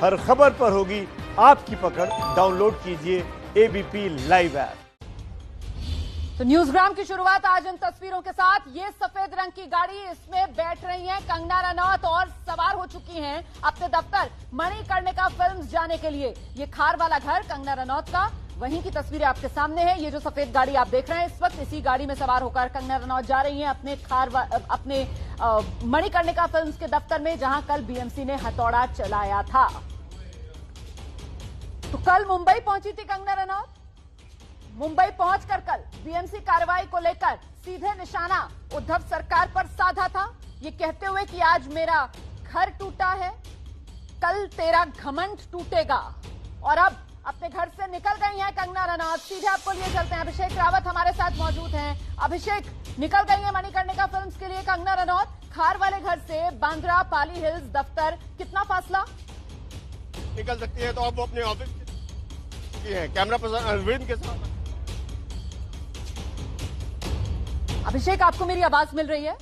हर खबर पर होगी आपकी पकड़। डाउनलोड कीजिए एबीपी लाइव ऐप। तो न्यूज़ग्राम की शुरुआत आज इन तस्वीरों के साथ। ये सफेद रंग की गाड़ी, इसमें बैठ रही हैं कंगना रनौत और सवार हो चुकी हैं अपने दफ्तर मणिकर्णिका फिल्म्स जाने के लिए। ये खार वाला घर कंगना रनौत का, वहीं की तस्वीरें आपके सामने है। ये जो सफेद गाड़ी आप देख रहे हैं इस वक्त, इसी गाड़ी में सवार होकर कंगना रनौत जा रही हैं अपने मणिकर्णिका फिल्म्स के दफ्तर में, जहां कल बीएमसी ने हथौड़ा चलाया था। तो कल मुंबई पहुंची थी कंगना रनौत। मुंबई पहुंचकर कल बीएमसी कार्रवाई को लेकर सीधे निशाना उद्धव सरकार पर साधा था, ये कहते हुए कि आज मेरा घर टूटा है, कल तेरा घमंड टूटेगा। और अब अपने घर से निकल गई हैं कंगना रनौत। सीधे आपको लिए चलते हैं, अभिषेक रावत हमारे साथ मौजूद हैं। अभिषेक, निकल गई हैं मणिकर्णिका फिल्म्स के लिए कंगना रनौत। खार वाले घर से बांद्रा पाली हिल्स दफ्तर कितना फासला? निकल सकती है तो अब वो अपने ऑफिस की है, कैमरा पर्सन अरविंद के साथ। अभिषेक, आपको मेरी आवाज मिल रही है?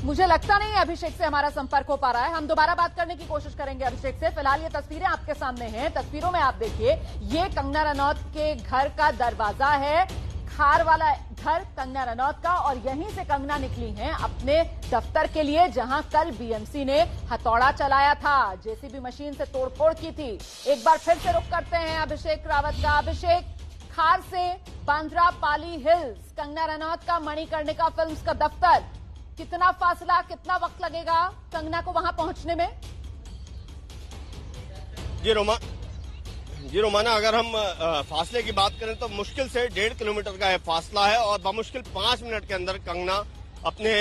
मुझे लगता नहीं है अभिषेक से हमारा संपर्क हो पा रहा है। हम दोबारा बात करने की कोशिश करेंगे अभिषेक से। फिलहाल ये तस्वीरें आपके सामने हैं। तस्वीरों में आप देखिए, ये कंगना रनौत के घर का दरवाजा है, खार वाला घर कंगना रनौत का, और यहीं से कंगना निकली हैं अपने दफ्तर के लिए, जहां कल बीएमसी ने हथौड़ा चलाया था, जेसीबी मशीन से तोड़फोड़ की थी। एक बार फिर से रुख करते हैं अभिषेक रावत का। अभिषेक, खार से बांद्रा पाली हिल्स कंगना रनौत का मणिकर्णिका फिल्म्स का दफ्तर, कितना फासला, कितना वक्त लगेगा कंगना को वहां पहुंचने में? जी रोमाना, अगर हम फासले की बात करें तो मुश्किल से 1.5 किलोमीटर का फासला है और बमुश्किल 5 मिनट के अंदर कंगना अपने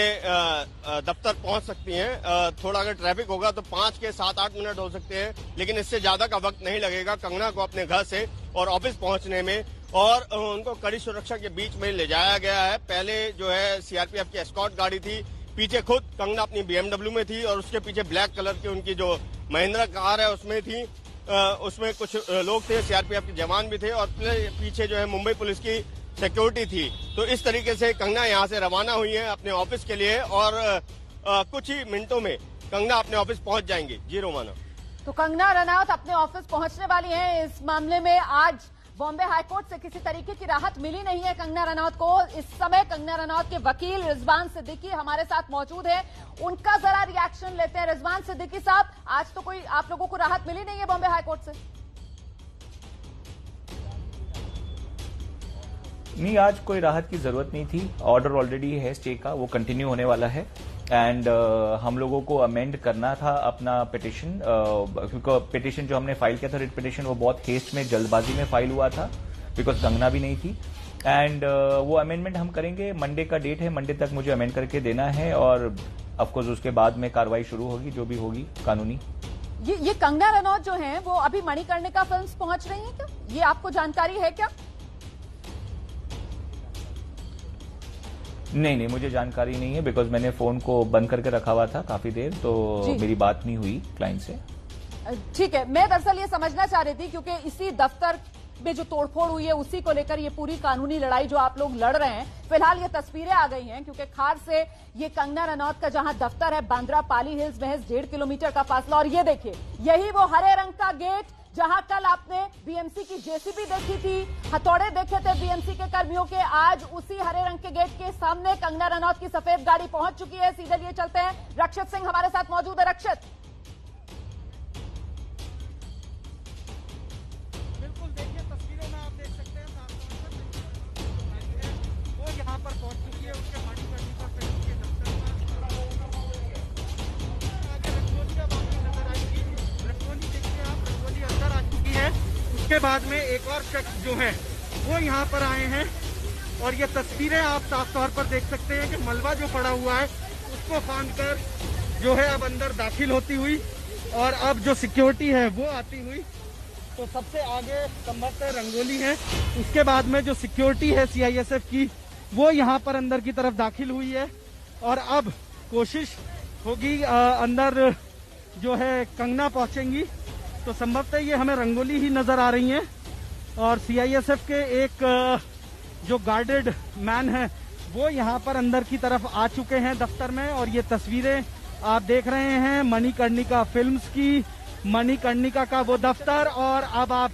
दफ्तर पहुंच सकती हैं। थोड़ा अगर ट्रैफिक होगा तो 5 के 7-8 मिनट हो सकते हैं, लेकिन इससे ज्यादा का वक्त नहीं लगेगा कंगना को अपने घर से और ऑफिस पहुंचने में। और उनको कड़ी सुरक्षा के बीच में ले जाया गया है। पहले जो है सीआरपीएफ की एस्कॉर्ट गाड़ी थी, पीछे खुद कंगना अपनी बीएमडब्ल्यू में थी और उसके पीछे ब्लैक कलर की उनकी जो महिंद्रा कार है उसमें थी। उसमें कुछ लोग थे, सीआरपीएफ के जवान भी थे और पीछे जो है मुंबई पुलिस की सिक्योरिटी थी। तो इस तरीके से कंगना यहाँ से रवाना हुई है अपने ऑफिस के लिए और कुछ ही मिनटों में कंगना अपने ऑफिस पहुंच जाएंगी। जी रोमाना। तो कंगना रनौत अपने ऑफिस पहुंचने वाली हैं। इस मामले में आज बॉम्बे हाईकोर्ट से किसी तरीके की राहत मिली नहीं है कंगना रनौत को। इस समय कंगना रनौत के वकील रिजवान सिद्दीकी हमारे साथ मौजूद है, उनका जरा रिएक्शन लेते हैं। रिजवान सिद्दीकी साहब, आज तो कोई आप लोगों को राहत मिली नहीं है बॉम्बे हाईकोर्ट से? नहीं, आज कोई राहत की जरूरत नहीं थी। ऑर्डर ऑलरेडी है स्टे का, वो कंटिन्यू होने वाला है। एंड हम लोगों को अमेंड करना था अपना पिटिशन, क्योंकि पिटिशन जो हमने फाइल किया था, रिट पिटिशन, वो बहुत हेस्ट में, जल्दबाजी में फाइल हुआ था, बिकॉज कंगना भी नहीं थी। एंड वो अमेंडमेंट हम करेंगे। मंडे का डेट है, मंडे तक मुझे अमेंड करके देना है और ऑफकोर्स उसके बाद में कार्रवाई शुरू होगी, जो भी होगी कानूनी। ये कंगना रनौत जो है वो अभी मणिकर्णिका फिल्म्स पहुंच रही है क्या? ये आपको जानकारी है क्या? नहीं, मुझे जानकारी नहीं है, बिकॉज मैंने फोन को बंद करके रखा हुआ था काफी देर, तो मेरी बात नहीं हुई क्लाइंट से। ठीक है, मैं दरअसल ये समझना चाह रही थी क्योंकि इसी दफ्तर में जो तोड़फोड़ हुई है उसी को लेकर ये पूरी कानूनी लड़ाई जो आप लोग लड़ रहे हैं। फिलहाल ये तस्वीरें आ गई हैं क्योंकि खार से ये कंगना रनौत का जहां दफ्तर है बांद्रा पाली हिल्स, महज 1.5 किलोमीटर का फासला। और ये देखिए, यही वो हरे रंग का गेट जहां कल आपने बीएमसी की जेसीबी देखी थी, हथौड़े देखे थे बीएमसी के कर्मियों के, आज उसी हरे रंग के गेट के सामने कंगना रनौत की सफेद गाड़ी पहुंच चुकी है। सीधे लिए चलते हैं, रक्षित सिंह हमारे साथ मौजूद है। रक्षित, बिल्कुल देखिए, तस्वीरों में आप देख सकते हैं वो यहाँ पर पहुंच चुकी है उसके मणिकर्णिका फिल्म्स के दफ्तर में। उसके बाद में एक और शख्स जो है वो यहाँ पर आए हैं और ये तस्वीरें आप साफ तौर पर देख सकते हैं कि मलबा जो पड़ा हुआ है उसको फांदकर जो है अब अंदर दाखिल होती हुई, और अब जो सिक्योरिटी है वो आती हुई। तो सबसे आगे संभवतः रंगोली है, उसके बाद में जो सिक्योरिटी है सीआईएसएफ की वो यहाँ पर अंदर की तरफ दाखिल हुई है। और अब कोशिश होगी अंदर जो है कंगना पहुंचेंगी, तो संभवतः ये हमें रंगोली ही नजर आ रही है। और सीआईएसएफ के एक जो गार्डेड मैन है वो यहाँ पर अंदर की तरफ आ चुके हैं दफ्तर में, और ये तस्वीरें आप देख रहे हैं मणिकर्णिका फिल्म्स की मणिकर्णिका का वो दफ्तर, और अब आप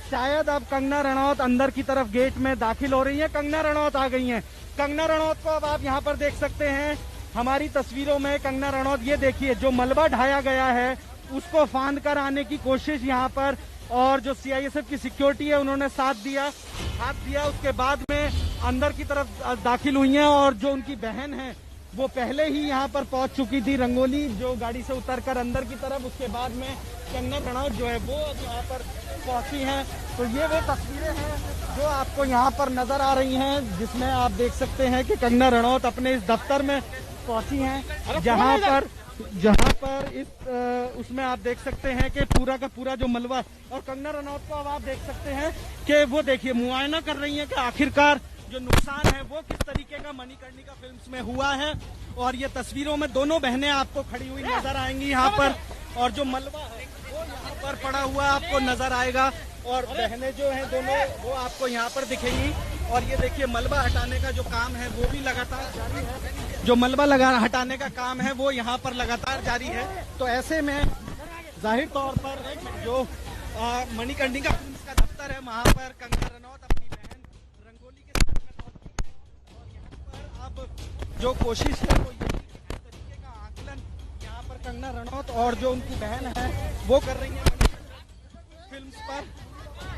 शायद अब कंगना रनौत अंदर की तरफ गेट में दाखिल हो रही हैं। कंगना रनौत आ गई हैं। कंगना रनौत को अब आप यहाँ पर देख सकते हैं हमारी तस्वीरों में। कंगना रनौत, ये देखिए जो मलबा ढाया गया है उसको फांद कर आने की कोशिश यहाँ पर, और जो सीआईएसएफ की सिक्योरिटी है उन्होंने हाथ दिया। उसके बाद में अंदर की तरफ दाखिल हुई हैं, और जो उनकी बहन है वो पहले ही यहाँ पर पहुंच चुकी थी, रंगोली जो गाड़ी से उतरकर अंदर की तरफ। उसके बाद में कंगना रनौत जो है वो यहाँ पर पहुंची हैं। तो ये वो तस्वीरें हैं जो आपको यहाँ पर नजर आ रही हैं, जिसमें आप देख सकते हैं कि कंगना रनौत अपने इस दफ्तर में पहुंची हैं, जहाँ पर उसमें आप देख सकते हैं कि पूरा का पूरा जो मलबा, और कंगना रनौत को अब आप देख सकते हैं कि वो देखिए मुआयना कर रही हैं कि आखिरकार जो नुकसान है वो किस तरीके का मणिकर्णिका फिल्म्स में हुआ है। और ये तस्वीरों में दोनों बहनें आपको खड़ी हुई नजर आएंगी यहाँ पर, और जो मलबा है वो यहाँ पर पड़ा हुआ आपको नजर आएगा, और बहनें जो हैं दोनों वो आपको यहाँ पर दिखेंगी। और ये देखिए मलबा हटाने का जो काम है वो भी लगातार जारी है। जो मलबा हटाने का काम है वो यहाँ पर लगातार जारी है। तो ऐसे में जाहिर तौर पर जो मणिकर्णिका फिल्म्स का दफ्तर है वहाँ पर कंगना रनौत अपनी बहन रंगोली के साथ में पहुंची है, और यहाँ पर अब जो कोशिश है वो ये तरीके का आकलन यहाँ पर कंगना रनौत और जो उनकी बहन है वो कर रही है फिल्म्स पर।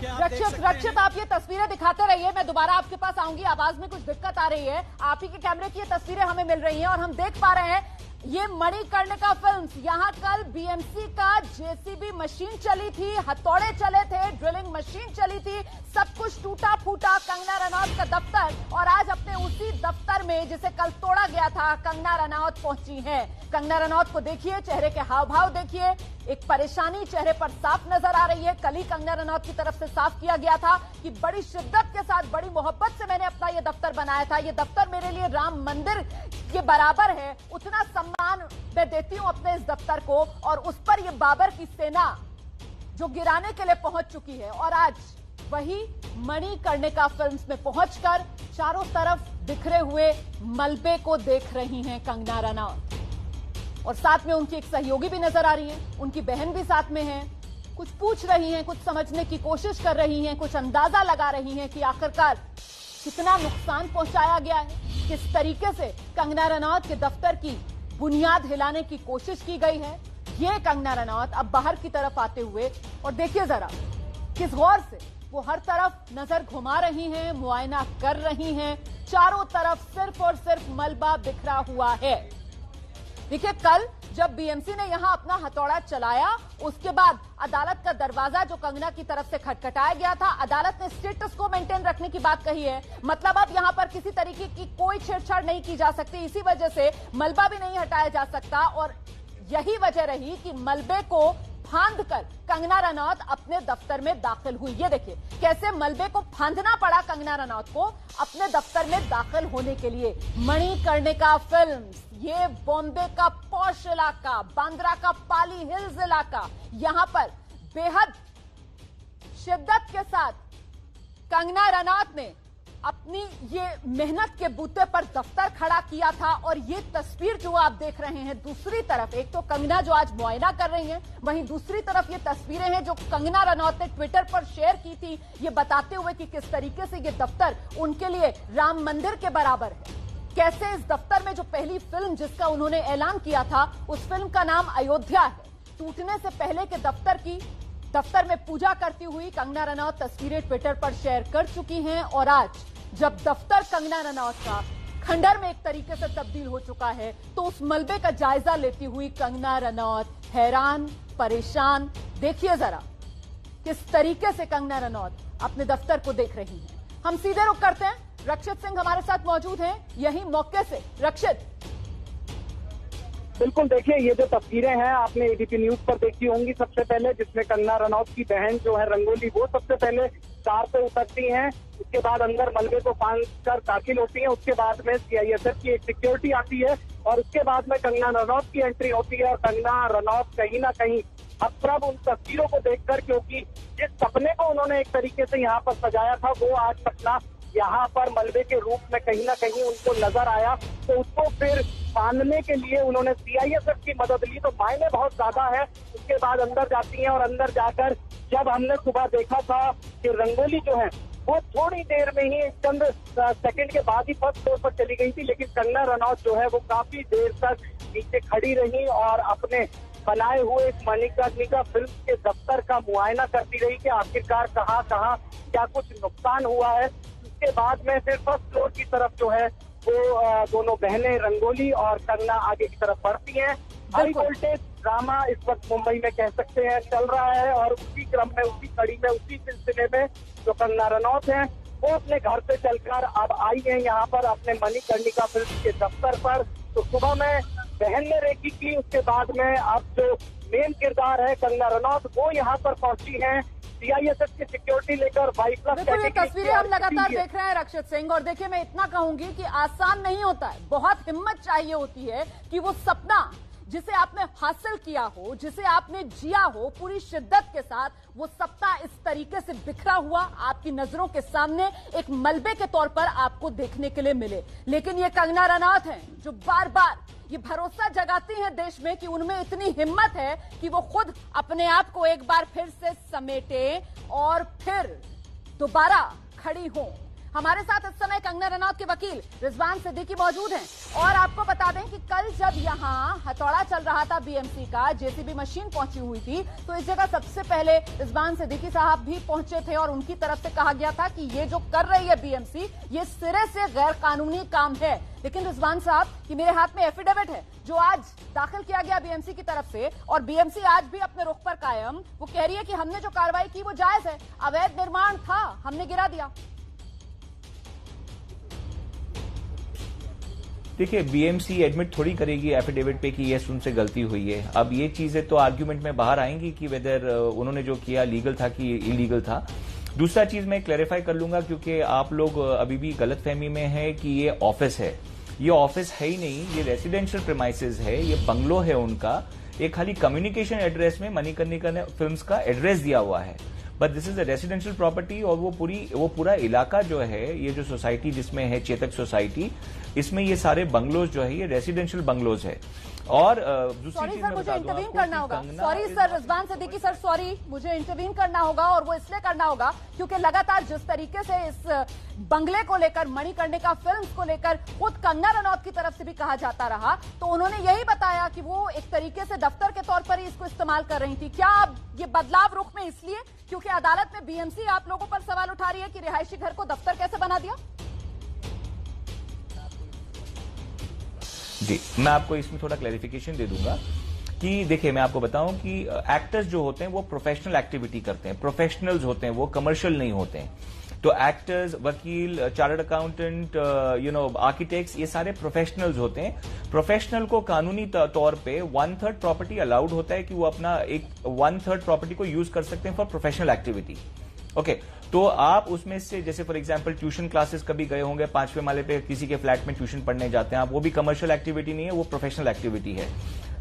रक्षित आप ये तस्वीरें दिखाते रहिए, मैं दोबारा आपके पास आऊंगी। आवाज में कुछ दिक्कत आ रही है। आप ही के कैमरे की ये तस्वीरें हमें मिल रही हैं और हम देख पा रहे हैं ये मणिकर्णिका फिल्म्स, यहाँ कल बीएमसी का जेसीबी मशीन चली थी, हथौड़े चले थे, ड्रिलिंग मशीन चली थी, सब कुछ टूटा फूटा कंगना रनौत का दफ्तर, और आज अपने उसी दफ्तर में जिसे कल तोड़ा गया था कंगना रनौत पहुंची है। कंगना रनौत को देखिए, चेहरे के हाव भाव देखिए, एक परेशानी चेहरे पर साफ नजर आ रही है। कल ही कंगना रनौत की तरफ से साफ किया गया था कि बड़ी शिद्दत के साथ, बड़ी मोहब्बत से मैंने अपना ये दफ्तर बनाया था, ये दफ्तर मेरे लिए राम मंदिर के बराबर है, उतना सम्मान मैं देती हूं अपने इस दफ्तर को, और उस पर ये बाबर की सेना जो गिराने के लिए पहुंच चुकी है। और आज वही मणिकर्णिका फिल्म्स में पहुंचकर चारों तरफ बिखरे हुए मलबे को देख रही हैं कंगना रनौत, और साथ में उनकी एक सहयोगी भी नजर आ रही है, उनकी बहन भी साथ में है। कुछ पूछ रही हैं, कुछ समझने की कोशिश कर रही हैं, कुछ अंदाजा लगा रही हैं कि आखिरकार कितना नुकसान पहुंचाया गया है, किस तरीके से कंगना रनौत के दफ्तर की बुनियाद हिलाने की कोशिश की गई है। ये कंगना रनौत अब बाहर की तरफ आते हुए, और देखिए जरा किस गौर से वो हर तरफ नजर घुमा रही हैं, मुआयना कर रही हैं। चारों तरफ सिर्फ और सिर्फ मलबा बिखरा हुआ है। देखिए कल जब बीएमसी ने यहां अपना हथौड़ा चलाया, उसके बाद अदालत का दरवाजा जो कंगना की तरफ से खटखटाया गया था, अदालत ने स्टेटस को मेंटेन रखने की बात कही है। मतलब अब यहां पर किसी तरीके की कोई छेड़छाड़ नहीं की जा सकती, इसी वजह से मलबा भी नहीं हटाया जा सकता। और यही वजह रही कि मलबे को फांद कर कंगना रनौत अपने दफ्तर में दाखिल हुई। ये देखिए कैसे मलबे को फांदना पड़ा कंगना रनौत को अपने दफ्तर में दाखिल होने के लिए। मणिकर्णिका फिल्म्स, ये बॉम्बे का पॉश इलाका, बांद्रा का पाली हिल्स इलाका, यहां पर बेहद शिद्दत के साथ कंगना रनौत ने अपनी ये मेहनत के बूते पर दफ्तर खड़ा किया था। और ये तस्वीर जो आप देख रहे हैं, दूसरी तरफ एक तो कंगना जो आज मुआयना कर रही हैं, वहीं दूसरी तरफ ये तस्वीरें हैं जो कंगना रनौत ने ट्विटर पर शेयर की थी, ये बताते हुए कि किस तरीके से ये दफ्तर उनके लिए राम मंदिर के बराबर है। कैसे इस दफ्तर में जो पहली फिल्म जिसका उन्होंने ऐलान किया था, उस फिल्म का नाम अयोध्या है, टूटने से पहले के दफ्तर में पूजा करती हुई कंगना रनौत तस्वीरें ट्विटर पर शेयर कर चुकी हैं। और आज जब दफ्तर कंगना रनौत का खंडर में एक तरीके से तब्दील हो चुका है, तो उस मलबे का जायजा लेती हुई कंगना रनौत हैरान, परेशान। देखिए जरा किस तरीके से कंगना रनौत अपने दफ्तर को देख रही हैं। हम सीधे रुख करते हैं, रक्षित सिंह हमारे साथ मौजूद हैं यही मौके से। रक्षित। बिल्कुल, देखिए ये जो तस्वीरें हैं आपने एबीपी न्यूज पर देखी होंगी सबसे पहले, जिसमें कंगना रनौत की बहन जो है रंगोली, वो सबसे पहले कार से उतरती हैं, उसके बाद अंदर मलबे को फांद कर दाखिल होती हैं, उसके बाद में सीआईएसएफ की एक सिक्योरिटी आती है, और उसके बाद में कंगना रनौत की एंट्री होती है। और कंगना रनौत कहीं ना कहीं अब उन तस्वीरों को देखकर, क्योंकि जिस सपने को उन्होंने एक तरीके से यहाँ पर सजाया था वो आज सपना यहाँ पर मलबे के रूप में कहीं ना कहीं उनको नजर आया, तो उसको फिर फांदने के लिए उन्होंने सीआईएसएफ की मदद ली। तो मायने बहुत ज्यादा है। उसके बाद अंदर जाती हैं और अंदर जाकर जब हमने सुबह देखा था कि रंगोली जो है वो थोड़ी देर में ही चंद सेकंड के बाद ही फर्स्ट फ्लोर पर चली गई थी, लेकिन कंगना रनौत जो है वो काफी देर तक नीचे खड़ी रही और अपने बनाए हुए इस मणिकर्णिका फिल्म के दफ्तर का मुआयना करती रही कि आखिरकार कहाँ कहाँ क्या कुछ नुकसान हुआ है। उसके बाद में फिर फर्स्ट फ्लोर की तरफ जो है वो दोनों बहनें रंगोली और कंगना आगे की तरफ बढ़ती हैं। हाई वोल्टेज ड्रामा इस वक्त मुंबई में कह सकते हैं चल रहा है और उसी क्रम में, उसी कड़ी में, उसी सिलसिले में जो कंगना रनौत हैं वो अपने घर से चलकर अब आई हैं यहाँ पर अपने मणिकर्णिका फिल्म के दफ्तर पर। तो सुबह में बहन ने रेकी की, उसके बाद में अब जो मेन किरदार है कंगना रनौत वो यहाँ पर पहुंची हैं सीआईएसएफ की सिक्योरिटी लेकर। 22+ देखो ये तस्वीरें हम लगातार देख रहे हैं रक्षित सिंह, और देखिए मैं इतना कहूंगी कि आसान नहीं होता है, बहुत हिम्मत चाहिए होती है कि वो सपना जिसे आपने हासिल किया हो, जिसे आपने जिया हो पूरी शिद्दत के साथ, वो सपना इस तरीके से बिखरा हुआ आपकी नजरों के सामने एक मलबे के तौर पर आपको देखने के लिए मिले। लेकिन ये कंगना रनौत हैं जो बार बार ये भरोसा जगाती हैं देश में कि उनमें इतनी हिम्मत है कि वो खुद अपने आप को एक बार फिर से समेटे और फिर दोबारा खड़ी हों। हमारे साथ इस समय कंगना रनौत के वकील रिजवान सिद्दीकी मौजूद हैं और आपको बता दें कि कल जब यहां हथौड़ा चल रहा था बीएमसी का, जेसीबी मशीन पहुंची हुई थी, तो इस जगह सबसे पहले रिजवान सिद्दीकी साहब भी पहुंचे थे और उनकी तरफ से कहा गया था कि ये जो कर रही है बीएमसी ये सिरे से गैर कानूनी काम है। लेकिन रिजवान साहब कि मेरे हाथ में एफिडेविट है जो आज दाखिल किया गया बीएमसी की तरफ से, और बीएमसी आज भी अपने रुख पर कायम, वो कह रही है कि हमने जो कार्रवाई की वो जायज है, अवैध निर्माण था, हमने गिरा दिया। देखिए बीएमसी एडमिट थोड़ी करेगी एफिडेविट पे कि यस उनसे गलती हुई है। अब ये चीजें तो आर्ग्यूमेंट में बाहर आएंगी कि वेदर उन्होंने जो किया लीगल था कि इलीगल था। दूसरा चीज मैं क्लैरिफाई कर लूंगा क्योंकि आप लोग अभी भी गलतफहमी में है कि ये ऑफिस है। ये ऑफिस है ही नहीं, ये रेसिडेंशियल प्रीमाइसेस है, ये बंगलो है उनका। एक खाली कम्युनिकेशन एड्रेस में मणिकर्णिका ने फिल्म्स का एड्रेस दिया हुआ है, but this is a residential property. और वो पूरा इलाका जो है, ये जो सोसाइटी जिसमें है चेतक सोसाइटी, इसमें ये सारे बंगलोज जो है ये रेसिडेंशियल बंगलोज है। और सॉरी सर मुझे इंटरवीन करना होगा, sorry sir Rizwan Siddiqui sir, sorry मुझे इंटरवीन करना होगा, और वो इसलिए करना होगा क्योंकि लगातार जिस तरीके से इस बंगले को लेकर, मणिकर्णिका फिल्म्स को लेकर खुद कंगना रनौत की तरफ से भी कहा जाता रहा, तो उन्होंने यही बताया कि वो एक तरीके से दफ्तर के तौर पर ही इसको इस्तेमाल कर रही थी। क्या अब ये बदलाव रुख में इसलिए क्योंकि अदालत में बीएमसी आप लोगों पर सवाल उठा रही है कि रिहायशी घर को दफ्तर कैसे बना दिया? जी, मैं आपको इसमें थोड़ा क्लैरिफिकेशन दे दूंगा कि देखिए मैं आपको बताऊं कि एक्टर्स जो होते हैं वो प्रोफेशनल एक्टिविटी करते हैं, प्रोफेशनल्स होते हैं, वो कमर्शियल नहीं होते हैं। तो एक्टर्स, वकील, चार्टर्ड अकाउंटेंट, आर्किटेक्ट्स, ये सारे प्रोफेशनल्स होते हैं। प्रोफेशनल को कानूनी तौर पे 1/3 प्रॉपर्टी अलाउड होता है कि वो अपना एक 1/3 प्रॉपर्टी को यूज कर सकते हैं फॉर प्रोफेशनल एक्टिविटी। ओके, तो आप उसमें से जैसे फॉर एग्जांपल ट्यूशन क्लासेस कभी गए होंगे, 5वें माले पे किसी के फ्लैट में ट्यूशन पढ़ने जाते हैं आप, वो भी कमर्शियल एक्टिविटी नहीं है, वो प्रोफेशनल एक्टिविटी है।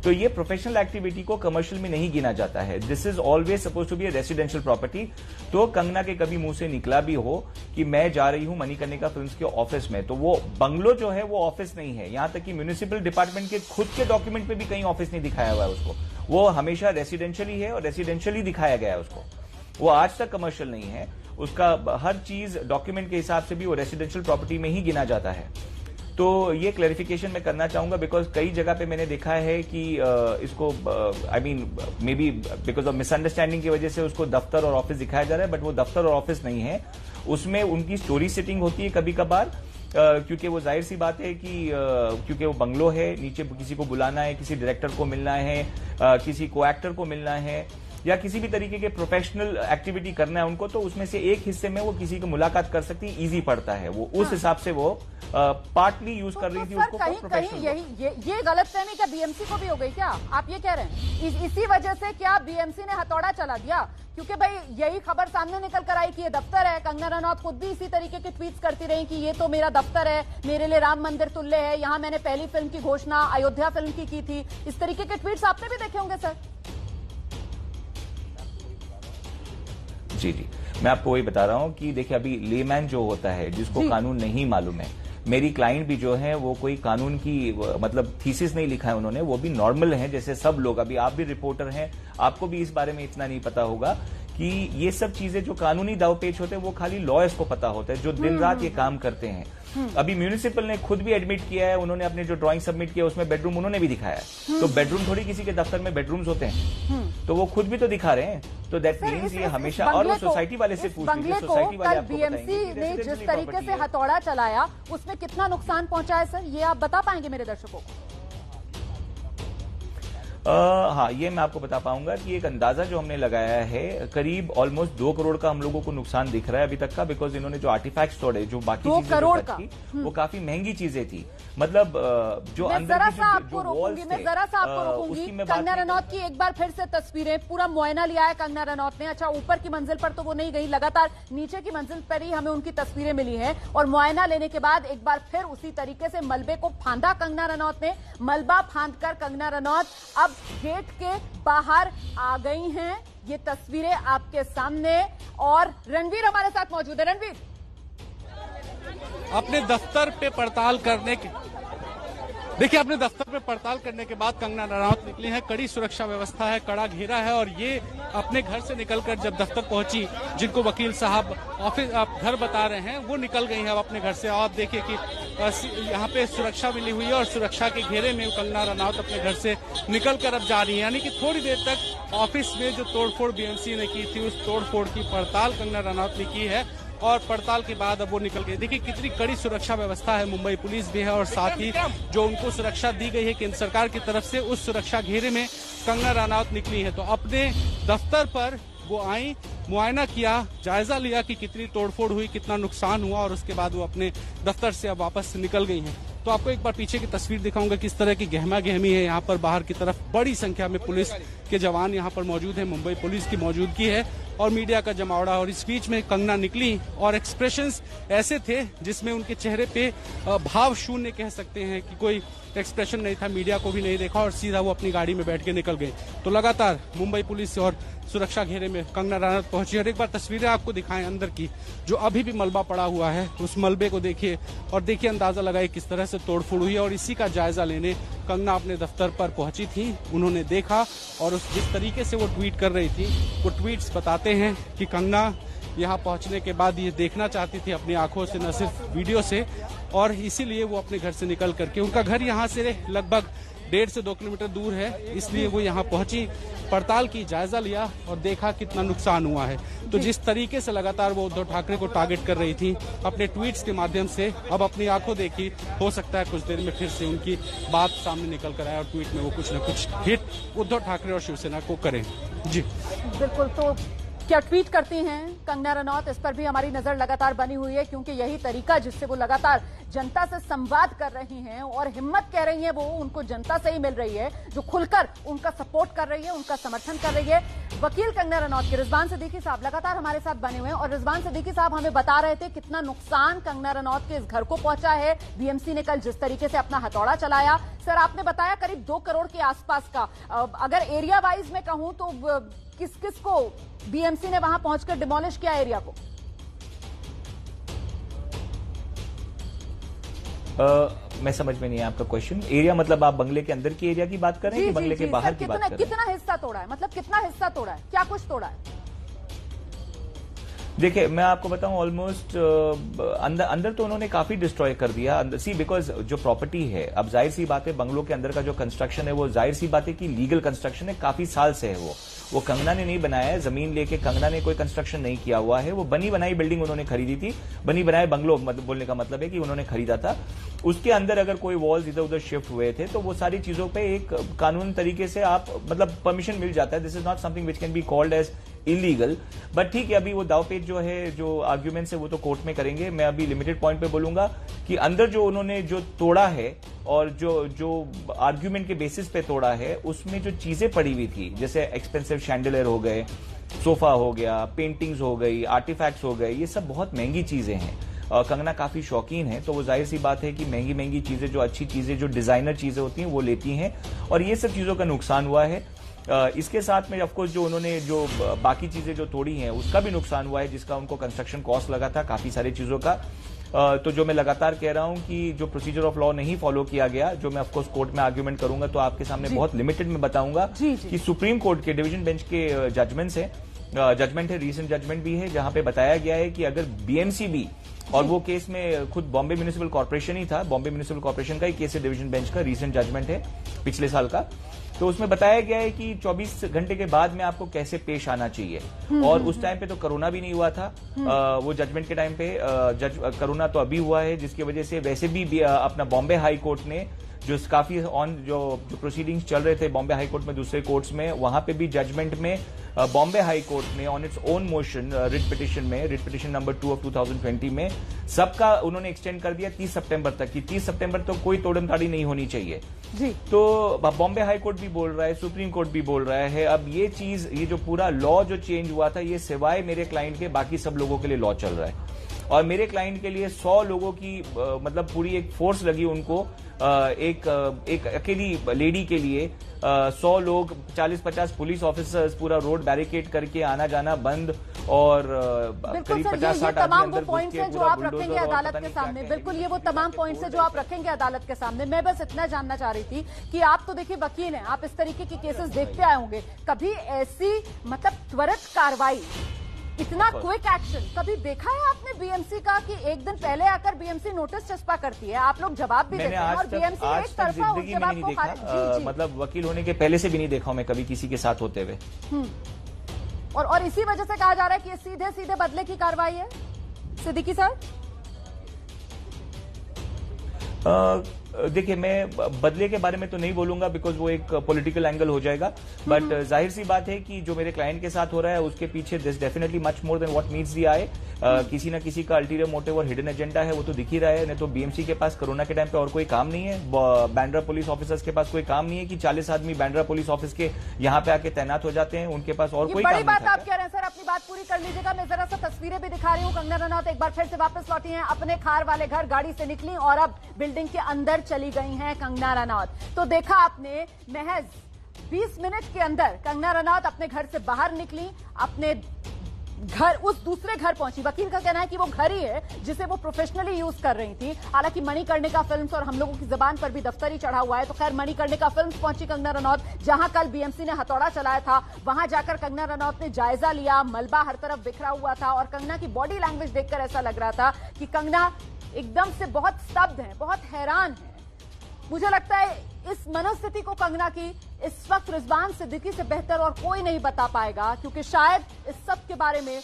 तो ये प्रोफेशनल एक्टिविटी को कमर्शियल में नहीं गिना जाता है। This is always suppose to be a residential property. तो कंगना के कभी मुंह से निकला भी हो कि मैं जा रही हूं मणिकर्णिका फिल्म्स के ऑफिस में, तो वो बंगलो जो है वो ऑफिस नहीं है। यहां तक कि म्यूनिसिपल डिपार्टमेंट के खुद के डॉक्यूमेंट पे भी कहीं ऑफिस नहीं दिखाया हुआ है उसको, वो हमेशा रेसिडेंशियल ही है और रेसिडेंशियल ही दिखाया गया है उसको। वो आज तक कमर्शियल नहीं है, उसका हर चीज डॉक्यूमेंट के हिसाब से भी वो रेसिडेंशियल प्रॉपर्टी में ही गिना जाता है। तो ये क्लैरिफिकेशन मैं करना चाहूंगा बिकॉज कई जगह पे मैंने देखा है कि इसको I mean may be because of misunderstanding की वजह से उसको दफ्तर और ऑफिस दिखाया जा रहा है, बट वो दफ्तर और ऑफिस नहीं है। उसमें उनकी स्टोरी सेटिंग होती है कभी कभार, क्योंकि वो जाहिर सी बात है कि क्योंकि वो बंगलो है, नीचे किसी को बुलाना है, किसी डायरेक्टर को मिलना है, किसी को एक्टर को मिलना है, या किसी भी तरीके के प्रोफेशनल एक्टिविटी करना है उनको, तो उसमें से एक हिस्से में वो किसी को मुलाकात कर सकती है, इजी पड़ता है। वो उस हिसाब से वो पार्टली यूज कर रही थी उसको। कहीं ये गलतफहमी क्या बीएमसी को भी हो गई क्या? आप ये कह रहे हैं इसी वजह से क्या बीएमसी ने हथौड़ा चला दिया? क्योंकि भाई यही खबर सामने निकल कर आई कि ये दफ्तर है। कंगना रनौत खुद भी इसी तरीके के ट्वीट्स करती रही कि ये तो मेरा दफ्तर है, मेरे लिए राम मंदिर तुल्य है, यहाँ मैंने पहली फिल्म की घोषणा अयोध्या फिल्म की थी। इस तरीके के ट्वीट्स आपने भी देखे होंगे सर। जी जी, मैं आपको वही बता रहा हूं कि देखिए अभी लेमैन जो होता है जिसको कानून नहीं मालूम है, मेरी क्लाइंट भी जो है वो कोई कानून की मतलब थीसिस नहीं लिखा है उन्होंने, वो भी नॉर्मल है जैसे सब लोग। अभी आप भी रिपोर्टर हैं, आपको भी इस बारे में इतना नहीं पता होगा कि ये सब चीजें जो कानूनी दावपेच होते हैं वो खाली लॉयर्स को पता होता है जो दिन रात ये काम करते हैं। अभी म्यूनिसिपल ने खुद भी एडमिट किया है, उन्होंने अपने जो ड्राइंग सबमिट किया उसमें बेडरूम उन्होंने भी दिखाया है। तो बेडरूम थोड़ी किसी के दफ्तर में बेडरूम्स होते हैं, तो वो खुद भी तो दिखा रहे हैं। तो दैट मीन्स ये हमेशा, और वो सोसाइटी वाले से पूछ लीजिए, सोसाइटी वाले आपको बीएमसी ने जिस तरीके से हथौड़ा चलाया उसमें कितना नुकसान पहुंचा है सर, ये आप बता पाएंगे मेरे दर्शकों को? हाँ, ये मैं आपको बता पाऊंगा कि एक अंदाजा जो हमने लगाया है करीब ऑलमोस्ट 2 करोड़ का हम लोगों को नुकसान दिख रहा है अभी तक का, बिकॉज इन्होंने जो आर्टिफैक्ट्स तोड़े, जो बाकी चीजें थी वो काफी महंगी चीजें थी। मतलब जो अंदर की जो वॉल्स थे, मैं जरा सा आपको रोकूंगी। कंगना रनौत की एक बार फिर से तस्वीरें, पूरा मुआयना लिया है कंगना रनौत ने। अच्छा, ऊपर की मंजिल पर तो वो नहीं गई, लगातार नीचे की मंजिल पर ही हमें उनकी तस्वीरें मिली हैं। और मुआयना लेने के बाद एक बार फिर उसी तरीके से मलबे को फांदा कंगना रनौत ने। मलबा फांदकर कंगना रनौत अब गेट के बाहर आ गई हैं। ये तस्वीरें आपके सामने, और रणवीर हमारे साथ मौजूद है। रणवीर, अपने दफ्तर पे पड़ताल करने के अपने दफ्तर पे पड़ताल करने के बाद कंगना रनौत निकली है। कड़ी सुरक्षा व्यवस्था है, कड़ा घेरा है, और ये अपने घर से निकलकर जब दफ्तर पहुंची, जिनको वकील साहब ऑफिस घर बता रहे हैं, वो निकल गई है अब अपने घर से। और आप देखिए कि यहाँ पे सुरक्षा मिली हुई है और सुरक्षा के घेरे में कंगना रनौत अपने घर से निकलकर अब जा रही है। यानी कि थोड़ी देर तक ऑफिस में जो तोड़फोड़ बीएमसी ने की थी, उस तोड़फोड़ की पड़ताल कंगना रनौत ने की है, और पड़ताल के बाद अब वो निकल गई। देखिए कितनी कड़ी सुरक्षा व्यवस्था है, मुंबई पुलिस भी है, और साथ ही जो उनको सुरक्षा दी गई है केंद्र सरकार की तरफ से, उस सुरक्षा घेरे में कंगना रनौत निकली है। तो अपने दफ्तर पर वो आई, मुआयना किया, जायजा लिया कि कितनी तोड़फोड़ हुई, कितना नुकसान हुआ, और उसके बाद वो अपने दफ्तर से अब वापस निकल गई हैं। तो आपको एक बार पीछे की तस्वीर दिखाऊंगा, किस तरह की गहमा गहमी है यहाँ पर। बाहर की तरफ बड़ी संख्या में पुलिस के जवान यहाँ पर मौजूद हैं, मुंबई पुलिस की मौजूदगी है, और मीडिया का जमावड़ा। और इस बीच में कंगना निकली और एक्सप्रेशंस ऐसे थे जिसमें उनके चेहरे पे भाव शून्य कह सकते हैं कि कोई एक्सप्रेशन नहीं था, मीडिया को भी नहीं देखा, और सीधा वो अपनी गाड़ी में बैठ के निकल गए। तो लगातार मुंबई पुलिस और सुरक्षा घेरे में कंगना रनौत पहुंची। और एक बार तस्वीरें आपको दिखाएं अंदर की, जो अभी भी मलबा पड़ा हुआ है, उस मलबे को देखिए और देखिए, अंदाजा लगाए किस तरह से तोड़फोड़ हुई है। और इसी का जायजा लेने कंगना अपने दफ्तर पर पहुंची थी। उन्होंने देखा, और उस जिस तरीके से वो ट्वीट कर रही थी, वो ट्वीट्स बताते हैं कि कंगना यहाँ पहुंचने के बाद ये देखना चाहती थी अपनी आंखों से, न सिर्फ वीडियो से, और इसीलिए वो अपने घर से निकल करके, उनका घर यहाँ से लगभग 1.5 से 2 किलोमीटर दूर है, इसलिए वो यहाँ पहुंची, पड़ताल की, जायजा लिया और देखा कितना नुकसान हुआ है। तो जिस तरीके से लगातार वो उद्धव ठाकरे को टारगेट कर रही थी अपने ट्वीट्स के माध्यम से, अब अपनी आंखों देखी, हो सकता है कुछ देर में फिर से उनकी बात सामने निकल कर आए और ट्वीट में वो कुछ न कुछ हिट उद्धव ठाकरे और शिवसेना को करें। जी बिल्कुल। तो क्या ट्वीट करती हैं कंगना रनौत, इस पर भी हमारी नजर लगातार बनी हुई है, क्योंकि यही तरीका जिससे वो लगातार जनता से संवाद कर रही हैं और हिम्मत कह रही हैं, वो उनको जनता से ही मिल रही है, जो खुलकर उनका सपोर्ट कर रही है, उनका समर्थन कर रही है। वकील कंगना रनौत के रिजवान सिद्दीकी साहब लगातार हमारे साथ बने हुए हैं, और रिजवान सिद्दीकी साहब हमें बता रहे थे कितना नुकसान कंगना रनौत के इस घर को पहुंचा है। बीएमसी ने कल जिस तरीके से अपना हथौड़ा चलाया, सर आपने बताया करीब 2 करोड़ के आसपास का। अगर एरिया वाइज में कहूं तो किस किस को बीएमसी ने वहां पहुंचकर डिमोलिश किया एरिया को? मैं समझ में नहीं है आपका क्वेश्चन। एरिया मतलब आप बंगले के अंदर की एरिया की बात कर रहे हैं कि बंगले के बाहर की बात कर रहे हैं? कितना हिस्सा तोड़ा है, मतलब कितना हिस्सा तोड़ा है, क्या कुछ तोड़ा है? देखिए मैं आपको बताऊं, ऑलमोस्ट अंदर तो उन्होंने काफी डिस्ट्रॉय कर दिया। सी बिकॉज जो प्रॉपर्टी है, अब जाहिर सी बात है बंगलों के अंदर का जो कंस्ट्रक्शन है वो जाहिर सी बात है कि लीगल कंस्ट्रक्शन है, काफी साल से है वो कंगना ने नहीं बनाया है। जमीन लेके कंगना ने कोई कंस्ट्रक्शन नहीं किया हुआ है, वो बनी बनाई बिल्डिंग उन्होंने खरीदी थी। बनी बनाए बंगलो बोलने का मतलब है कि उन्होंने खरीदा था। उसके अंदर अगर कोई वॉल्स इधर उधर शिफ्ट हुए थे तो वो सारी चीजों पे एक कानून तरीके से आप मतलब परमिशन मिल जाता है। This is not something which can be called as illegal, but ठीक है, अभी वो दावपेच जो है, जो आर्ग्यूमेंट्स है, वो तो कोर्ट में करेंगे। मैं अभी लिमिटेड पॉइंट पे बोलूंगा कि अंदर जो उन्होंने जो तोड़ा है और जो आर्ग्यूमेंट के बेसिस पे तोड़ा है, उसमें जो चीजें पड़ी हुई थी, जैसे एक्सपेंसिव शैंडलियर हो गए, सोफा हो गया, पेंटिंग्स हो गई, आर्टिफैक्ट्स हो गए, ये सब बहुत महंगी चीजें हैं। कंगना काफी शौकीन है, तो वो जाहिर सी बात है कि महंगी महंगी चीजें, जो अच्छी चीजें, जो डिजाइनर चीजें होती हैं, वो लेती हैं, और ये सब चीजों का नुकसान हुआ है। इसके साथ में ऑफकोर्स जो उन्होंने जो बाकी चीजें जो तोड़ी हैं उसका भी नुकसान हुआ है, जिसका उनको कंस्ट्रक्शन कॉस्ट लगा था काफी सारी चीजों का। तो जो मैं लगातार कह रहा हूं कि जो प्रोसीजर ऑफ लॉ नहीं फॉलो किया गया, जो मैं ऑफकोर्स कोर्ट में आर्ग्यूमेंट करूंगा तो आपके सामने बहुत लिमिटेड में बताऊंगा कि सुप्रीम कोर्ट के डिवीजन बेंच के जजमेंट है, रीसेंट जजमेंट भी है, जहां पे बताया गया है कि अगर बीएमसी भी, और वो केस में खुद बॉम्बे म्युनिसिपल कॉर्पोरेशन ही था, बॉम्बे म्युनिसिपल कॉर्पोरेशन का ही केस है, डिवीजन बेंच का रीसेंट जजमेंट है पिछले साल का, तो उसमें बताया गया है कि 24 घंटे के बाद में आपको कैसे पेश आना चाहिए। और उस टाइम पे तो कोरोना भी नहीं हुआ था, वो जजमेंट के टाइम पे कोरोना तो अभी हुआ है, जिसकी वजह से वैसे भी अपना बॉम्बे हाई कोर्ट ने जो काफी जो प्रोसीडिंग्स चल रहे थे बॉम्बे हाई कोर्ट में, दूसरे कोर्ट्स में, वहां पे भी जजमेंट में बॉम्बे हाई कोर्ट ने on its own motion writ petition number 2 of 2020 में सबका उन्होंने एक्सटेंड कर दिया 30 सितंबर तक, कि 30 सितंबर तक कोई तोड़मताड़ी नहीं होनी चाहिए जी। तो बॉम्बे हाई कोर्ट भी बोल रहा है, सुप्रीम कोर्ट भी बोल रहा है। अब ये चीज, ये जो पूरा लॉ जो चेंज हुआ था, ये सिवाय मेरे क्लाइंट के बाकी सब लोगों के लिए लॉ चल रहा है। और मेरे क्लाइंट के लिए 100 लोगों की मतलब पूरी एक फोर्स लगी उनको, एक अकेली लेडी के लिए 100 लोग, 40-50 पुलिस ऑफिसर्स, पूरा रोड बैरिकेड करके आना जाना बंद, और करीब 50-60 तमाम वो पॉइंट्स हैं जो आप रखेंगे अदालत के सामने। बिल्कुल, ये वो तमाम पॉइंट्स हैं जो आप रखेंगे अदालत के सामने। मैं बस इतना जानना चाह रही थी कि आप तो देखिए वकील हैं, आप इस तरीके की केसेस देखते आए होंगे, कभी ऐसी मतलब त्वरित कार्रवाई, इतना क्विक एक्शन कभी देखा है आपने बीएमसी का, कि एक दिन पहले आकर बीएमसी नोटिस चस्पा करती है, आप लोग जवाब भी देते हैं और बीएमसी एक तरफा उसके बाद को मतलब वकील होने के पहले से भी नहीं देखा मैं कभी किसी के साथ होते हुए। और इसी वजह से कहा जा रहा है कि ये सीधे सीधे बदले की कार्रवाई है। सिद्दीकी साहब, देखिए, मैं बदले के बारे में तो नहीं बोलूंगा बिकॉज वो एक पॉलिटिकल एंगल हो जाएगा, बट जाहिर सी बात है कि जो मेरे क्लाइंट के साथ हो रहा है उसके पीछे this definitely much more than what meets the eye. किसी ना किसी का अल्टीरियर मोटिव और हिडन एजेंडा है, वो तो दिख ही रहा है। नहीं तो बीएमसी के पास कोरोना के टाइम पे और कोई काम नहीं है, बैंड्रा पुलिस ऑफिसर्स के पास कोई काम नहीं है कि 40 आदमी बैंड्रा पुलिस ऑफिस के यहाँ पे आके तैनात हो जाते हैं, उनके पास और कोई काम नहीं। बड़ी बात आप कह रहे हैं सर, अपनी बात पूरी कर लीजिएगा। मैं जरा सा तस्वीरें भी दिखा रही हूँ। कंगना रनौत एक बार फिर से वापस लौटी हैं अपने खार वाले घर, गाड़ी से निकली और अब बिल्डिंग के अंदर चली गई हैं कंगना रनौत। तो देखा आपने, महज 20 मिनट के अंदर कंगना रनौत अपने घर से बाहर निकली, अपने घर, उस दूसरे घर पहुंची। वकील का कहना है कि वो घर ही है जिसे वो प्रोफेशनली यूज कर रही थी। हालांकि मणिकर्णिका फिल्म्स और हम लोगों की जबान पर भी दफ्तर ही चढ़ा हुआ है, तो खैर मणिकर्णिका फिल्म्स पहुंची कंगना रनौत, जहां कल बीएमसी ने हथौड़ा चलाया था। वहां जाकर कंगना रनौत ने जायजा लिया, मलबा हर तरफ बिखरा हुआ था और कंगना की बॉडी लैंग्वेज देखकर ऐसा लग रहा था कि कंगना एकदम से बहुत स्तब्ध है, बहुत हैरान है। मुझे लगता है इस मनोस्थिति को कंगना की इस वक्त रिजवान सिद्दीकी से बेहतर और कोई नहीं बता पाएगा, क्योंकि शायद इस सब के बारे में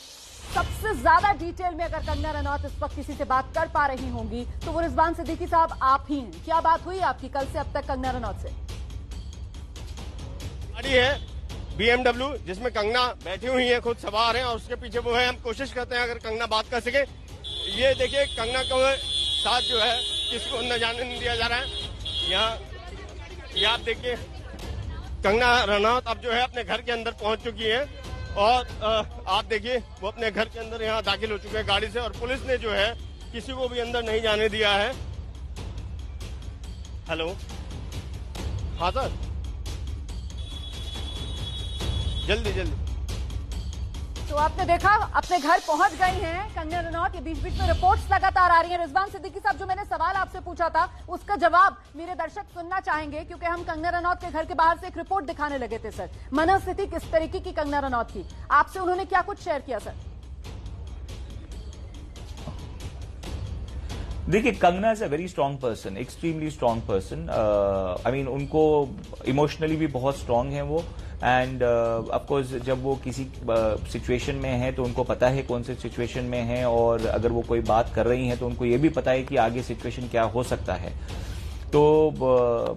सबसे ज्यादा डिटेल में अगर कंगना रनौत इस वक्त किसी से बात कर पा रही होंगी तो वो रिजवान सिद्दीकी साहब आप ही हैं। क्या बात हुई आपकी कल से अब तक कंगना रनौत से? गाड़ी है BMW जिसमें कंगना बैठी हुई है, खुद सवार है और उसके पीछे वो है। हम कोशिश करते हैं अगर कंगना बात कर सके। ये देखिए, कंगना को साथ जो है किसी को न जाने नहीं दिया जा रहा है। यहाँ ये आप देखिए, कंगना रनौत अब जो है अपने घर के अंदर पहुंच चुकी है और आप देखिए वो अपने घर के अंदर यहाँ दाखिल हो चुके हैं गाड़ी से, और पुलिस ने जो है किसी को भी अंदर नहीं जाने दिया है। हेलो, हाँ सर, जल्दी जल्दी। तो आपने देखा, अपने घर पहुंच गई हैं कंगना रनौत। ये बीच बीच में रिपोर्ट्स लगातार आ रही हैं। रिजवान सिद्दीकी साहब, जो मैंने सवाल आपसे पूछा था उसका जवाब मेरे दर्शक सुनना चाहेंगे, क्योंकि हम कंगना रनौत के घर के बाहर से एक रिपोर्ट दिखाने लगे थे सर। मनोस्थिति किस तरीके की कंगना रनौत की, आपसे उन्होंने क्या कुछ शेयर किया सर? देखिए, Kangana is a very strong person, extremely strong person. I mean, उनको इमोशनली भी बहुत स्ट्रांग है वो, एंड ऑफकोर्स जब वो किसी सिचुएशन में है तो उनको पता है कौन से सिचुएशन में है, और अगर वो कोई बात कर रही हैं तो उनको ये भी पता है कि आगे सिचुएशन क्या हो सकता है। तो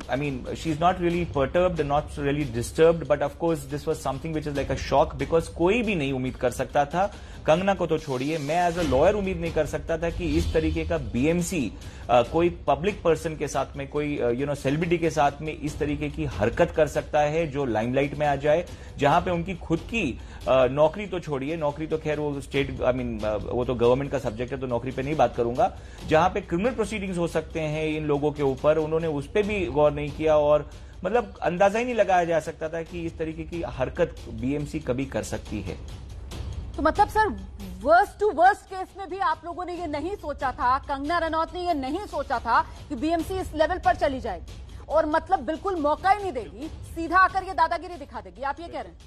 I mean, she is not really perturbed, not really disturbed, but of course this was something which is like a shock, because कोई भी नहीं उम्मीद कर सकता था, कंगना को तो छोड़िए, मैं एज अ लॉयर उम्मीद नहीं कर सकता था कि इस तरीके का बीएमसी कोई पब्लिक पर्सन के साथ में, कोई सेलिब्रिटी के साथ में इस तरीके की हरकत कर सकता है जो लाइमलाइट में आ जाए, जहां पे उनकी खुद की नौकरी तो छोड़िए, नौकरी तो खैर वो स्टेट, आई मीन वो तो गवर्नमेंट का सब्जेक्ट है तो नौकरी पे नहीं बात करूंगा, जहां पे क्रिमिनल प्रोसीडिंग्स हो सकते हैं इन लोगों के ऊपर, उन्होंने उस पर भी गौर नहीं किया और मतलब अंदाजा ही नहीं लगाया जा सकता था कि इस तरीके की हरकत बीएमसी कभी कर सकती है। तो मतलब sir worst to worst case में भी आप लोगों ने ये नहीं सोचा था, कंगना रनौत ने ये नहीं सोचा था कि बीएमसी इस लेवल पर चली जाएगी और मतलब बिल्कुल मौका ही नहीं देगी, सीधा आकर ये दादागिरी दिखा देगी, आप ये कह रहे हैं?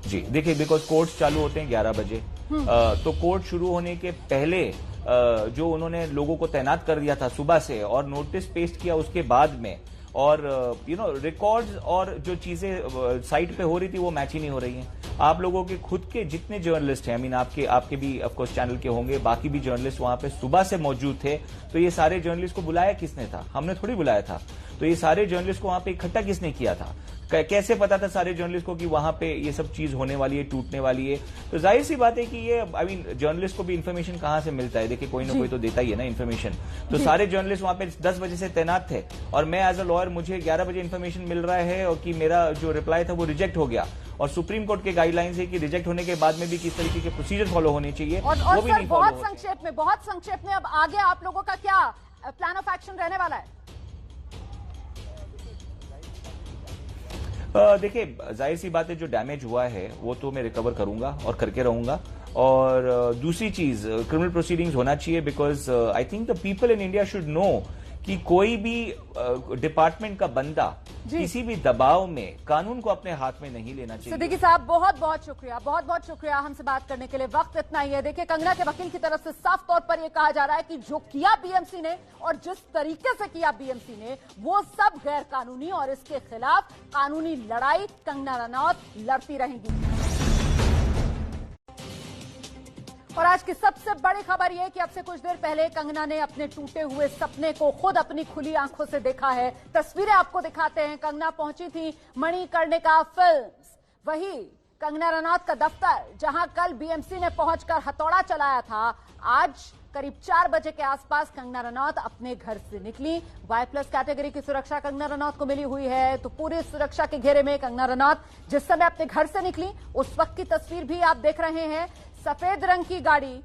जी देखिए, बिकॉज कोर्ट्स चालू होते हैं 11 बजे, तो कोर्ट शुरू होने के पहले जो उन्होंने लोगों को तैनात कर दिया था सुबह से और नोटिस पेस्ट किया उसके बाद में, और रिकॉर्ड्स और जो चीजें साइट पे हो रही थी वो मैच ही नहीं हो रही हैं। आप लोगों के खुद के जितने जर्नलिस्ट हैं, आपके भी ऑफकोर्स चैनल के होंगे, बाकी भी जर्नलिस्ट वहां पे सुबह से मौजूद थे, तो ये सारे जर्नलिस्ट को बुलाया किसने था? हमने थोड़ी बुलाया था। तो ये सारे जर्नलिस्ट को वहां पे इकट्ठा किसने किया था? कैसे पता था सारे जर्नलिस्ट को कि वहां पे ये सब चीज होने वाली है, टूटने वाली है? तो जाहिर सी बात है कि ये जर्नलिस्ट को भी इन्फॉर्मेशन कहां से मिलता है? देखिए, कोई ना कोई तो देता ही है ना इन्फॉर्मेशन। तो सारे जर्नलिस्ट वहां पे 10 बजे से तैनात थे और मैं एज अ लॉयर, मुझे 11 बजे इन्फॉर्मेशन मिल रहा है और कि मेरा जो रिप्लाई था वो रिजेक्ट हो गया, और सुप्रीम कोर्ट के गाइडलाइंस है कि रिजेक्ट होने के बाद में भी किस तरीके के प्रोसीजर फॉलो होने चाहिए, और वो भी नहीं फॉलो बहुत संक्षेप में अब आगे आप लोगों का क्या प्लान ऑफ एक्शन रहने वाला है? देखिए, जाहिर सी बात है, जो डैमेज हुआ है वो तो मैं रिकवर करूंगा और करके रहूंगा। और दूसरी चीज, क्रिमिनल प्रोसीडिंग्स होना चाहिए, because I think the people in India should know कि कोई भी डिपार्टमेंट का बंदा किसी भी दबाव में कानून को अपने हाथ में नहीं लेना चाहिए। सिद्दीकी साहब, बहुत बहुत शुक्रिया हमसे बात करने के लिए। वक्त इतना ही है। देखिए, कंगना के वकील की तरफ से साफ तौर पर यह कहा जा रहा है कि जो किया बीएमसी ने और जिस तरीके से किया बीएमसी ने वो सब गैर कानूनी, और इसके खिलाफ कानूनी लड़ाई कंगना रनौत लड़ती रहेंगी। और आज की सबसे बड़ी खबर यह कि अब से कुछ देर पहले कंगना ने अपने टूटे हुए सपने को खुद अपनी खुली आंखों से देखा है। तस्वीरें आपको दिखाते हैं। कंगना पहुंची थी मणिकर्णिका फिल्म्स, वही कंगना रनौत का दफ्तर जहां कल बीएमसी ने पहुंचकर हथौड़ा चलाया था। आज करीब 4 बजे के आसपास कंगना रनौत अपने घर से निकली। Y+ कैटेगरी की सुरक्षा कंगना रनौत को मिली हुई है, तो पूरी सुरक्षा के घेरे में कंगना रनौत जिस समय अपने घर से निकली उस वक्त की तस्वीर भी आप देख रहे हैं। सफेद रंग की गाड़ी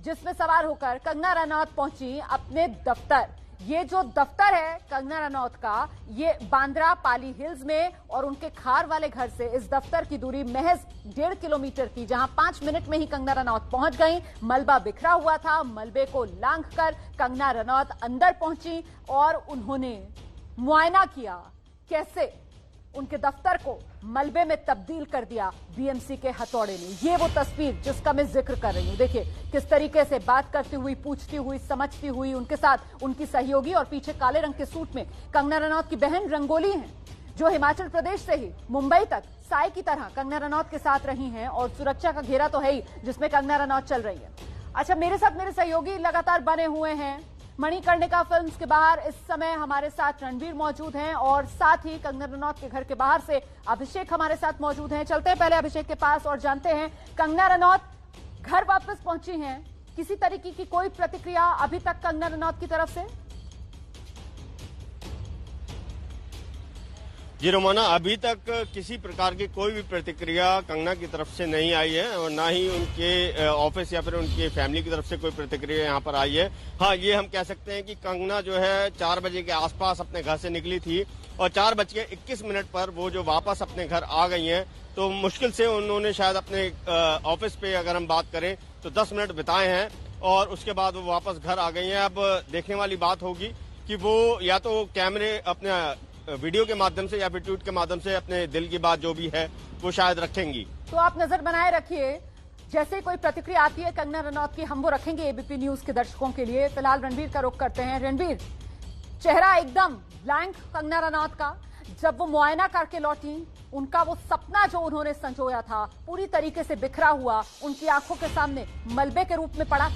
जिसमें सवार होकर कंगना रनौत पहुंची अपने दफ्तर। ये जो दफ्तर है कंगना रनौत का, ये बांद्रा पाली हिल्स में, और उनके खार वाले घर से इस दफ्तर की दूरी महज 1.5 किलोमीटर की, जहां 5 मिनट में ही कंगना रनौत पहुंच गई। मलबा बिखरा हुआ था, मलबे को लांघकर कंगना रनौत अंदर पहुंची और उन्होंने मुआयना किया कैसे उनके दफ्तर को मलबे में तब्दील कर दिया बीएमसी के हथौड़े ने। ये वो तस्वीर जिसका मैं जिक्र कर रही हूं। देखिए किस तरीके से बात करती हुई, पूछती हुई, समझती हुई उनके साथ उनकी सहयोगी, और पीछे काले रंग के सूट में कंगना रनौत की बहन रंगोली हैं, जो हिमाचल प्रदेश से ही मुंबई तक साई की तरह कंगना रनौत के साथ रही हैं। और सुरक्षा का घेरा तो है ही जिसमें कंगना रनौत चल रही है। अच्छा, मेरे साथ मेरे सहयोगी लगातार बने हुए हैं। मणिकर्णिका फिल्म्स के बाहर इस समय हमारे साथ रणवीर मौजूद हैं, और साथ ही कंगना रनौत के घर के बाहर से अभिषेक हमारे साथ मौजूद हैं। चलते हैं पहले अभिषेक के पास और जानते हैं, कंगना रनौत घर वापस पहुंची हैं, किसी तरीके की कोई प्रतिक्रिया अभी तक कंगना रनौत की तरफ से? जी रोमाना, अभी तक किसी प्रकार की कोई भी प्रतिक्रिया कंगना की तरफ से नहीं आई है, और ना ही उनके ऑफिस या फिर उनकी फैमिली की तरफ से कोई प्रतिक्रिया यहाँ पर आई है। हाँ, ये हम कह सकते हैं कि कंगना जो है 4 बजे के आसपास अपने घर से निकली थी, और 4:21 पर वो जो वापस अपने घर आ गई हैं, तो मुश्किल से उन्होंने शायद अपने ऑफिस पे अगर हम बात करें तो 10 मिनट बिताए हैं, और उसके बाद वो वापस घर आ गई हैं। अब देखने वाली बात होगी कि वो या तो कैमरे अपने वीडियो के माध्यम से या फिर ट्वीट के माध्यम से अपने दिल की बात जो भी है वो शायद रखेंगी। तो आप नजर बनाए रखिए, जैसे कोई प्रतिक्रिया आती है कंगना रनौत की हम वो रखेंगे एबीपी न्यूज के दर्शकों के लिए। फिलहाल रणवीर का रुख करते हैं। रणवीर, चेहरा एकदम ब्लैंक कंगना रनौत का, जब वो मुआयना करके लौटी, उनका वो सपना जो उन्होंने संजोया था पूरी तरीके से बिखरा हुआ उनकी आंखों के सामने मलबे के रूप में पड़ा।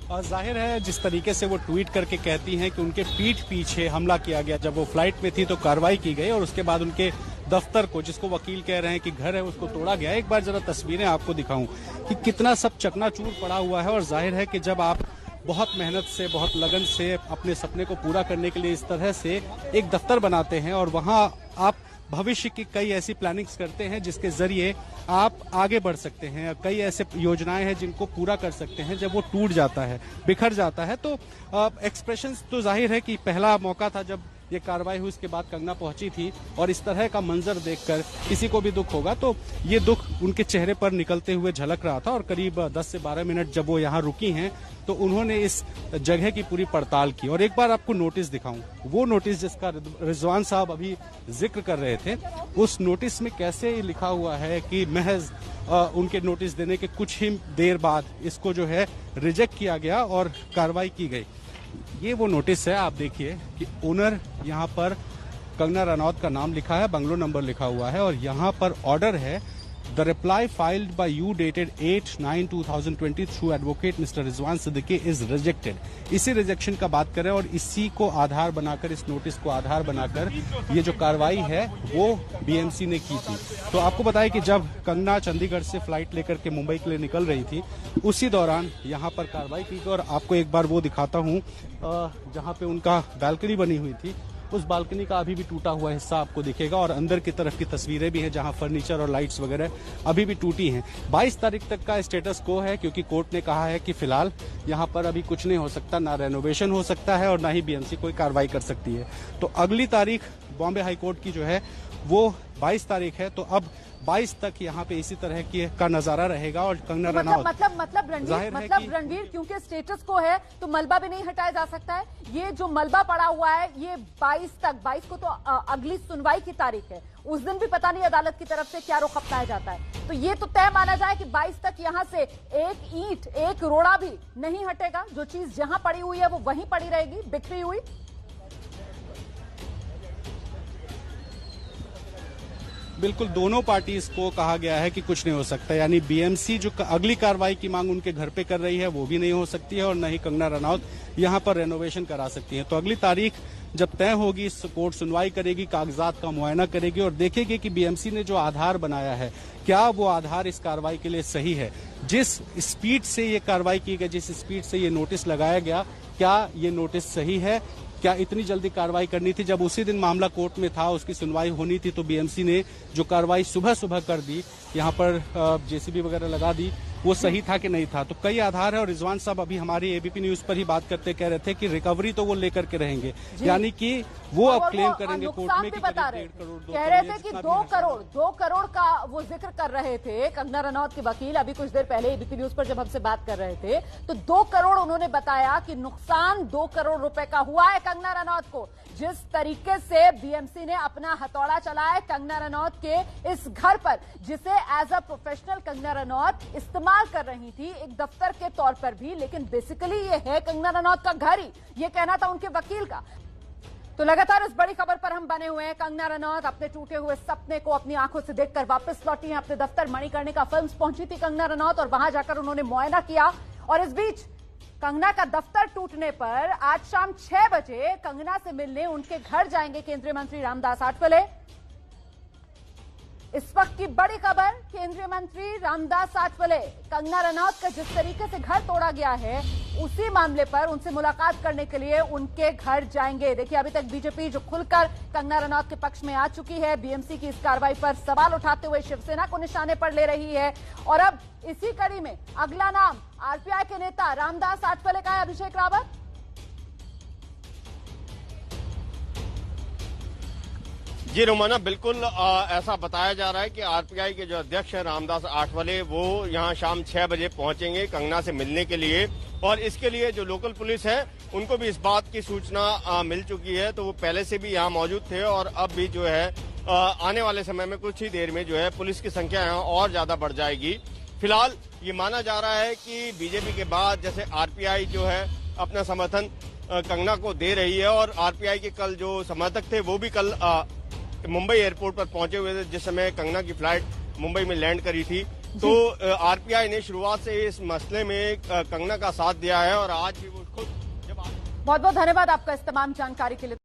और जाहिर है जिस तरीके से वो ट्वीट करके कहती हैं कि उनके पीठ पीछे हमला किया गया, जब वो फ्लाइट में थी तो कार्रवाई की गई, और उसके बाद उनके दफ्तर को, जिसको वकील कह रहे हैं कि घर है, उसको तोड़ा गया। एक बार जरा तस्वीरें आपको दिखाऊं कि कितना सब चकनाचूर पड़ा हुआ है। और जाहिर है कि जब आप बहुत मेहनत से, बहुत लगन से अपने सपने को पूरा करने के लिए इस तरह से एक दफ्तर बनाते हैं और वहां आप भविष्य की कई ऐसी प्लानिंग्स करते हैं जिसके जरिए आप आगे बढ़ सकते हैं। कई ऐसे योजनाएं हैं जिनको पूरा कर सकते हैं। जब वो टूट जाता है, बिखर जाता है, तो एक्सप्रेशंस तो जाहिर है कि पहला मौका था जब ये कार्रवाई हुई, उसके बाद कंगना पहुंची थी और इस तरह का मंजर देखकर किसी को भी दुख होगा, तो ये दुख उनके चेहरे पर निकलते हुए झलक रहा था। और करीब 10 से 12 मिनट जब वो यहाँ रुकी हैं तो उन्होंने इस जगह की पूरी पड़ताल की। और एक बार आपको नोटिस दिखाऊं, वो नोटिस जिसका रिजवान साहब अभी जिक्र कर रहे थे, उस नोटिस में कैसे लिखा हुआ है कि महज उनके नोटिस देने के कुछ ही देर बाद इसको जो है रिजेक्ट किया गया और कार्रवाई की गई। ये वो नोटिस है, आप देखिए कि ओनर यहाँ पर कंगना रनौत का नाम लिखा है, बंगलो नंबर लिखा हुआ है और यहाँ पर ऑर्डर है, the reply filed by you dated 8/9/2020 through advocate mister Rizwan Siddiqui is rejected. इसी रिजेक्शन का बात करें और इसी को आधार बनाकर, इस नोटिस को आधार बनाकर ये जो कार्रवाई है वो बीएमसी ने की थी। तो आपको बताया कि जब कंगना चंडीगढ़ से फ्लाइट लेकर के मुंबई के लिए निकल रही थी, उसी दौरान यहाँ पर कार्रवाई की गई। और आपको एक बार वो दिखाता हूँ जहाँ पे उनका बालकनी बनी हुई थी, उस बालकनी का अभी भी टूटा हुआ हिस्सा आपको दिखेगा और अंदर की तरफ की तस्वीरें भी हैं जहां फर्नीचर और लाइट्स वगैरह अभी भी टूटी हैं। 22 तारीख तक का स्टेटस को है क्योंकि कोर्ट ने कहा है कि फिलहाल यहां पर अभी कुछ नहीं हो सकता, ना रेनोवेशन हो सकता है और ना ही बीएमसी कोई कार्रवाई कर सकती है। तो अगली तारीख बॉम्बे हाईकोर्ट की जो है वो 22 तारीख है। तो अब 22 तक यहाँ पे इसी तरह का नजारा रहेगा। और कंगना रनौत मतलब रणवीर क्योंकि स्टेटस को है तो मलबा भी नहीं हटाया जा सकता है। ये जो मलबा पड़ा हुआ है ये 22 को तो अगली सुनवाई की तारीख है, उस दिन भी पता नहीं अदालत की तरफ से क्या रुख अपनाया जाता है। तो ये तो तय माना जाए कि 22 तक यहाँ से एक ईंट, एक रोड़ा भी नहीं हटेगा। जो चीज जहां पड़ी हुई है वो वहीं पड़ी रहेगी, बिखरी हुई। बिल्कुल, दोनों पार्टीज को कहा गया है कि कुछ नहीं हो सकता, यानी बीएमसी जो अगली कार्रवाई की मांग उनके घर पे कर रही है वो भी नहीं हो सकती है और न ही कंगना रनौत यहां पर रेनोवेशन करा सकती है। तो अगली तारीख जब तय होगी, कोर्ट सुनवाई करेगी, कागजात का मुआयना करेगी और देखेगी कि बीएमसी ने जो आधार बनाया है क्या वो आधार इस कार्रवाई के लिए सही है। जिस स्पीड से ये कार्रवाई की गई, जिस स्पीड से ये नोटिस लगाया गया, क्या ये नोटिस सही है, क्या इतनी जल्दी कार्रवाई करनी थी। जब उसी दिन मामला कोर्ट में था, उसकी सुनवाई होनी थी, तो बीएमसी ने जो कार्रवाई सुबह कर दी, यहाँ पर जेसीबी वगैरह लगा दी, वो सही था कि नहीं था। तो कई आधार है और रिजवान साहब अभी हमारी एबीपी न्यूज पर ही बात करते कह रहे थे कि रिकवरी तो वो लेकर के रहेंगे, यानी कि वो अब क्लेम करेंगे कोर्ट में कि बता रहे कह रहे थे कि 2 करोड़ का वो जिक्र कर रहे थे कंगना रनौत के वकील। अभी कुछ देर पहले एबीपी न्यूज पर जब हमसे बात कर रहे थे तो 2 करोड़ उन्होंने बताया कि नुकसान 2 करोड़ रुपए का हुआ है कंगना रनौत को। जिस तरीके से बीएमसी ने अपना हथौड़ा चलाया है कंगना रनौत के इस घर पर, जिसे as a professional Kangana Ranaut इस्तेमाल कर रही थी एक दफ्तर के तौर पर भी, लेकिन बेसिकली ये है कंगना रनौत का घर ही, ये कहना था उनके वकील का। तो लगातार इस बड़ी खबर पर हम बने हुए हैं। कंगना रनौत अपने टूटे हुए सपने को अपनी आंखों से देखकर वापस लौटी हैं अपने दफ्तर। मणिकर्णिका फिल्म्स पहुंची थी कंगना रनौत और वहां जाकर उन्होंने मुआयना किया। और इस बीच कंगना का दफ्तर टूटने पर आज शाम 6 बजे कंगना से मिलने उनके घर जाएंगे केंद्रीय मंत्री रामदास आठवले। इस वक्त की बड़ी खबर, केंद्रीय मंत्री रामदास आठवले कंगना रनौत का जिस तरीके से घर तोड़ा गया है उसी मामले पर उनसे मुलाकात करने के लिए उनके घर जाएंगे। देखिए, अभी तक बीजेपी जो खुलकर कंगना रनौत के पक्ष में आ चुकी है, बीएमसी की इस कार्रवाई पर सवाल उठाते हुए शिवसेना को निशाने पर ले रही है। और अब इसी कड़ी में अगला नाम आरपीआई के नेता रामदास आठवले का है, अभिषेक रावत। जी रोमाना, बिल्कुल ऐसा बताया जा रहा है कि आरपीआई के जो अध्यक्ष है रामदास आठवले, वो यहां शाम 6 बजे पहुंचेंगे कंगना से मिलने के लिए। और इसके लिए जो लोकल पुलिस है उनको भी इस बात की सूचना मिल चुकी है, तो वो पहले से भी यहां मौजूद थे और अब भी जो है आने वाले समय में कुछ ही देर में जो है पुलिस की संख्या यहां और ज्यादा बढ़ जाएगी। फिलहाल ये माना जा रहा है कि बीजेपी के बाद जैसे आरपीआई जो है अपना समर्थन कंगना को दे रही है और आरपीआई के कल जो समर्थक थे वो भी कल मुंबई एयरपोर्ट पर पहुंचे हुए थे जिस समय कंगना की फ्लाइट मुंबई में लैंड करी थी। तो आरपीआई ने शुरुआत से इस मसले में कंगना का साथ दिया है और आज भी वो खुद जब बहुत बहुत धन्यवाद आपका इस तमाम जानकारी के लिए।